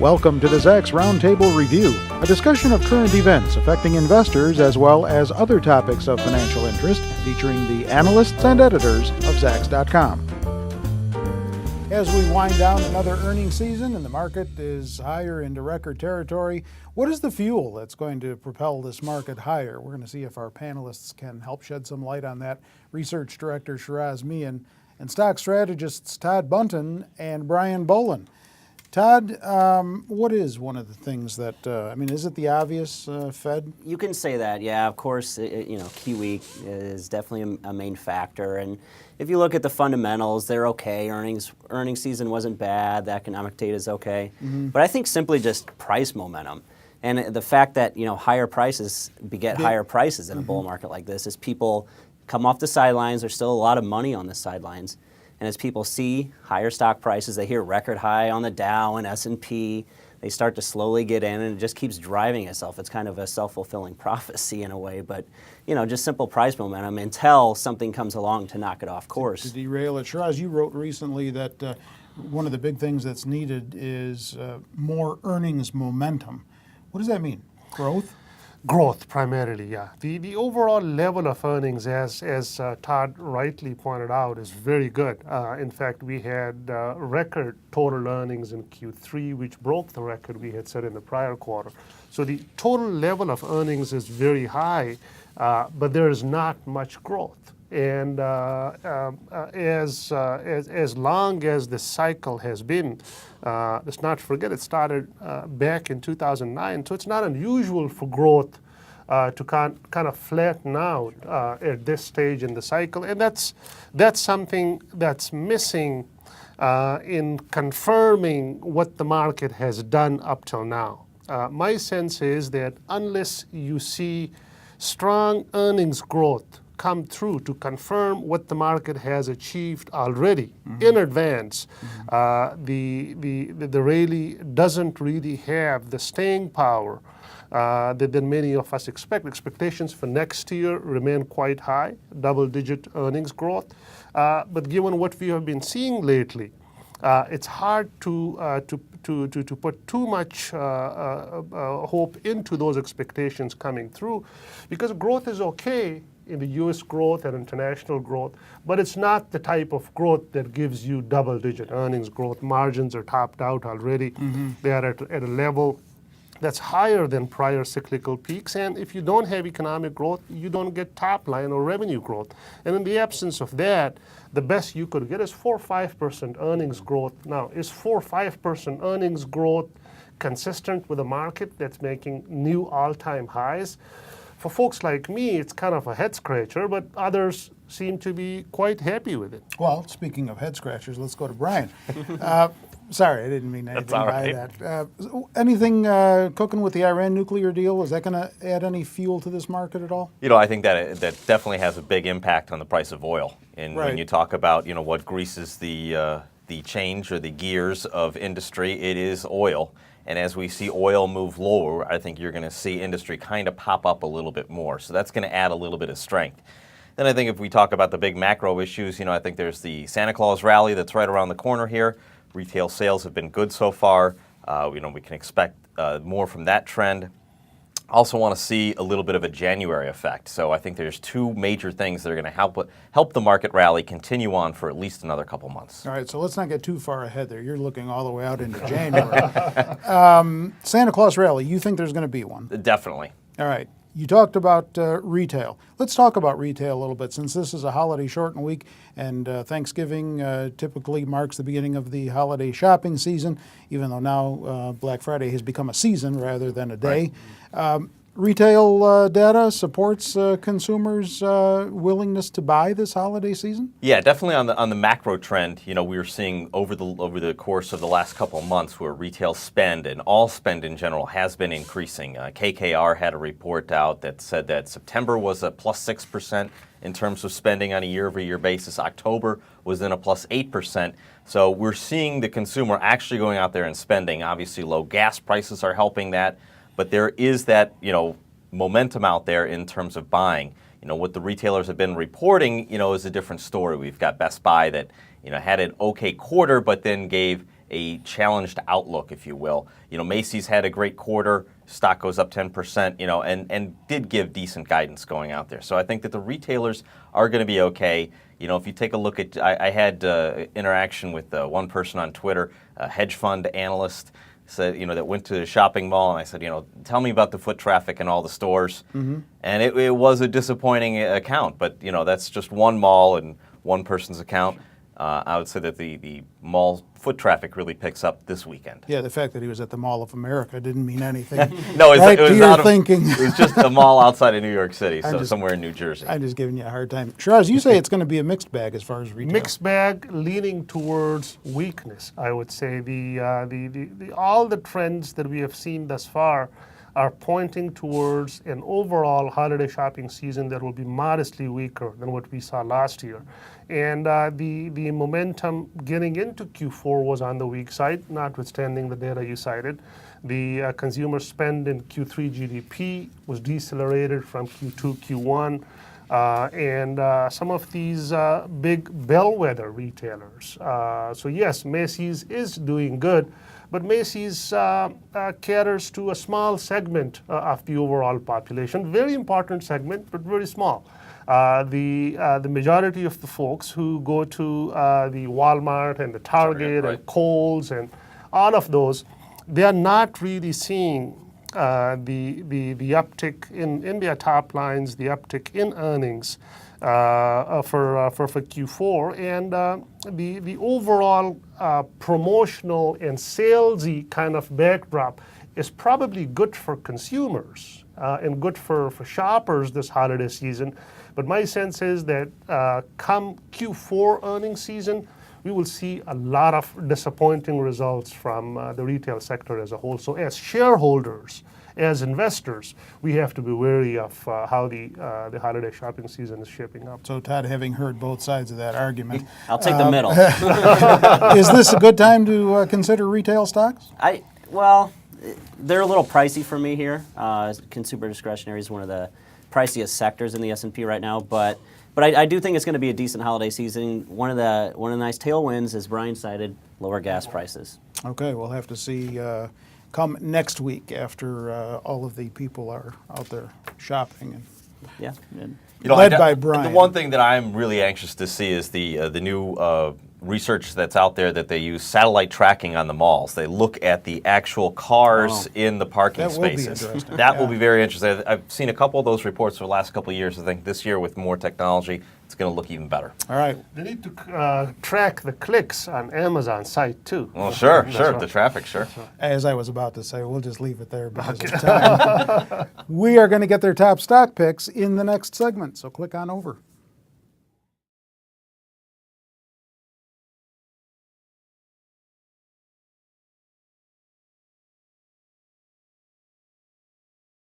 Welcome to the Zacks Roundtable Review, a discussion of current events affecting investors as well as other topics of financial interest, featuring the analysts and editors of Zacks.com. As we wind down another earnings season and the market is higher into record territory, what is the fuel that's going to propel this market higher? We're going to see if our panelists can help shed some light on that. Research Director Shiraz Mian and stock strategists Todd Bunton and Brian Bolin. Todd, what is one of the things that, is it the obvious, Fed? You can say that, yeah. Of course, key week is definitely a main factor. And if you look at the fundamentals, they're okay. Earnings season wasn't bad. The economic data is okay. Mm-hmm. But I think simply just price momentum. And the fact that, higher prices beget higher prices in a bull market like this is people come off the sidelines. There's still a lot of money on the sidelines. And as people see higher stock prices, they hear record high on the Dow and S&P, they start to slowly get in, and it just keeps driving itself. It's kind of a self-fulfilling prophecy in a way, but just simple price momentum until something comes along to knock it off course. To derail it, Shiraz, you wrote recently that one of the big things that's needed is more earnings momentum. What does that mean? Growth? Growth, primarily, yeah. The overall level of earnings, as Todd rightly pointed out, is very good. In fact, we had record total earnings in Q3, which broke the record we had set in the prior quarter. So the total level of earnings is very high, but there is not much growth. And as long as the cycle has been, let's not forget it started back in 2009, so it's not unusual for growth to kind of flatten out at this stage in the cycle, and that's something that's missing in confirming what the market has done up till now. My sense is that unless you see strong earnings growth come through to confirm what the market has achieved already in advance, the rally doesn't really have the staying power that many of us expect. Expectations for next year remain quite high, double-digit earnings growth. But given what we have been seeing lately, it's hard to put too much hope into those expectations coming through, because growth is okay in the U.S. growth and international growth, but it's not the type of growth that gives you double-digit earnings growth. Margins are topped out already. They are at a level that's higher than prior cyclical peaks, and if you don't have economic growth, you don't get top line or revenue growth. And in the absence of that, the best you could get is 4 or 5% earnings growth. Now, is 4 or 5% earnings growth consistent with a market that's making new all-time highs? For folks like me, it's kind of a head-scratcher, but others seem to be quite happy with it. Well, speaking of head-scratchers, let's go to Brian. Sorry, I didn't mean anything by that. Anything cooking with the Iran nuclear deal? Is that going to add any fuel to this market at all? I think that definitely has a big impact on the price of oil. And when you talk about, what greases the change or the gears of industry, it is oil. And as we see oil move lower, I think you're going to see industry kind of pop up a little bit more. So that's going to add a little bit of strength. Then I think if we talk about the big macro issues, I think there's the Santa Claus rally that's right around the corner here. Retail sales have been good so far. We can expect more from that trend. Also want to see a little bit of a January effect. So I think there's two major things that are going to help the market rally continue on for at least another couple months. All right, so let's not get too far ahead there. You're looking all the way out into January. Santa Claus rally, you think there's going to be one? Definitely. All right. You talked about retail. Let's talk about retail a little bit, since this is a holiday shortened week, and Thanksgiving typically marks the beginning of the holiday shopping season, even though now Black Friday has become a season rather than a day. Right. Retail data supports consumers' willingness to buy this holiday season? Yeah, definitely on the macro trend. We were seeing over the course of the last couple of months where retail spend and all spend in general has been increasing. KKR had a report out that said that September was a plus 6% in terms of spending on a year-over-year basis. October was in a plus 8%. So we're seeing the consumer actually going out there and spending. Obviously, low gas prices are helping that. But there is that, momentum out there in terms of buying. What the retailers have been reporting, is a different story. We've got Best Buy that, had an okay quarter, but then gave a challenged outlook, if you will. Macy's had a great quarter, stock goes up 10%, and did give decent guidance going out there. So I think that the retailers are going to be okay. If you take a look at, I had interaction with one person on Twitter, a hedge fund analyst, said, that went to a shopping mall, and I said, tell me about the foot traffic in all the stores. Mm-hmm. And it was a disappointing account, but that's just one mall and one person's account. I would say that the mall foot traffic really picks up this weekend. Yeah, the fact that he was at the Mall of America didn't mean anything. No, it right was to your out of thinking. It was just a mall outside of New York City, so somewhere in New Jersey. I'm just giving you a hard time. Shiraz, you say it's going to be a mixed bag as far as retail. Mixed bag leaning towards weakness, I would say. All the trends that we have seen thus far are pointing towards an overall holiday shopping season that will be modestly weaker than what we saw last year. And the momentum getting into Q4 was on the weak side, notwithstanding the data you cited. The consumer spend in Q3 GDP was decelerated from Q2, Q1. And some of these big bellwether retailers. So yes, Macy's is doing good, but Macy's caters to a small segment of the overall population. Very important segment, but very small. The majority of the folks who go to the Walmart and the Target and Kohl's and all of those, they are not really seeing the uptick in their top lines, the uptick in earnings for Q4, and the overall promotional and salesy kind of backdrop is probably good for consumers and good for shoppers this holiday season. But my sense is that come Q4 earnings season, we will see a lot of disappointing results from the retail sector as a whole. So as shareholders, as investors, we have to be wary of how the holiday shopping season is shaping up. So Todd, having heard both sides of that argument, I'll take the middle. is this a good time to consider retail stocks? Well, they're a little pricey for me here. Consumer discretionary is one of the priciest sectors in the S&P right now, but I do think it's going to be a decent holiday season. One of the nice tailwinds, as Brian cited, lower gas prices. Okay, we'll have to see come next week after all of the people are out there shopping. And yeah. Led by Brian. The one thing that I'm really anxious to see is the new research that's out there that they use satellite tracking on the malls. They look at the actual cars in the parking spaces. That will be very interesting. I've seen a couple of those reports for the last couple of years. I think this year with more technology, it's going to look even better. All right. They need to track the clicks on Amazon site too. Well, sure. The traffic, sure. As I was about to say, we'll just leave it there because of time. We are going to get their top stock picks in the next segment, so click on over.